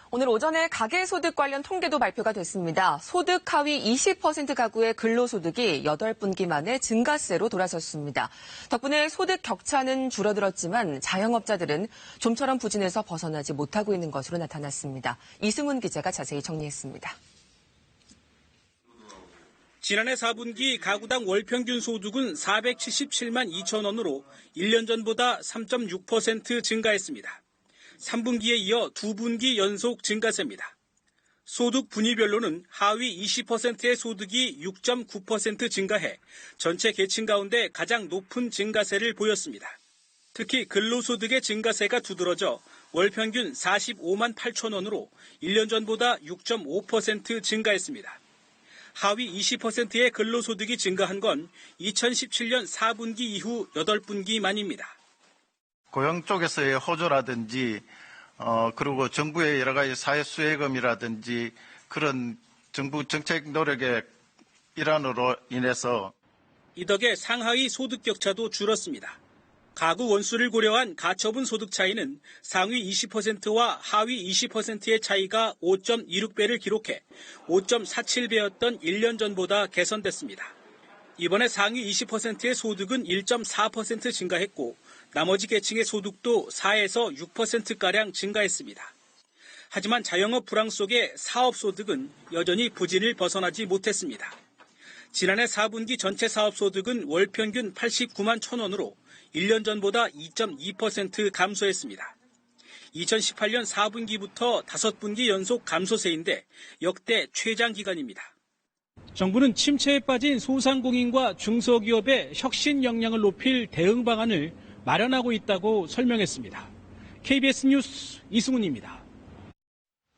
오늘 오전에 가계소득 관련 통계도 발표가 됐습니다. 소득 하위 20% 가구의 근로소득이 8분기 만에 증가세로 돌아섰습니다. 덕분에 소득 격차는 줄어들었지만 자영업자들은 좀처럼 부진에서 벗어나지 못하고 있는 것으로 나타났습니다. 이승훈 기자가 자세히 정리했습니다. 지난해 4분기 가구당 월평균 소득은 477만 2천 원으로 1년 전보다 3.6% 증가했습니다. 3분기에 이어 2분기 연속 증가세입니다. 소득 분위별로는 하위 20%의 소득이 6.9% 증가해 전체 계층 가운데 가장 높은 증가세를 보였습니다. 특히 근로소득의 증가세가 두드러져 월평균 45만 8천 원으로 1년 전보다 6.5% 증가했습니다. 하위 20%의 근로소득이 증가한 건 2017년 4분기 이후 8분기 만입니다. 고용 쪽에서의 호조라든지 그리고 정부의 여러 가지 사회수혜금이라든지 그런 정부 정책 노력의 일환으로 인해서 이 덕에 상하위 소득 격차도 줄었습니다. 가구 원수를 고려한 가처분 소득 차이는 상위 20%와 하위 20%의 차이가 5.26배를 기록해 5.47배였던 1년 전보다 개선됐습니다. 이번에 상위 20%의 소득은 1.4% 증가했고 나머지 계층의 소득도 4에서 6%가량 증가했습니다. 하지만 자영업 불황 속에 사업소득은 여전히 부진을 벗어나지 못했습니다. 지난해 4분기 전체 사업소득은 월평균 89만 1천 원으로 1년 전보다 2.2% 감소했습니다. 2018년 4분기부터 5분기 연속 감소세인데 역대 최장 기간입니다. 정부는 침체에 빠진 소상공인과 중소기업의 혁신 역량을 높일 대응 방안을 마련하고 있다고 설명했습니다. KBS 뉴스 이승훈입니다.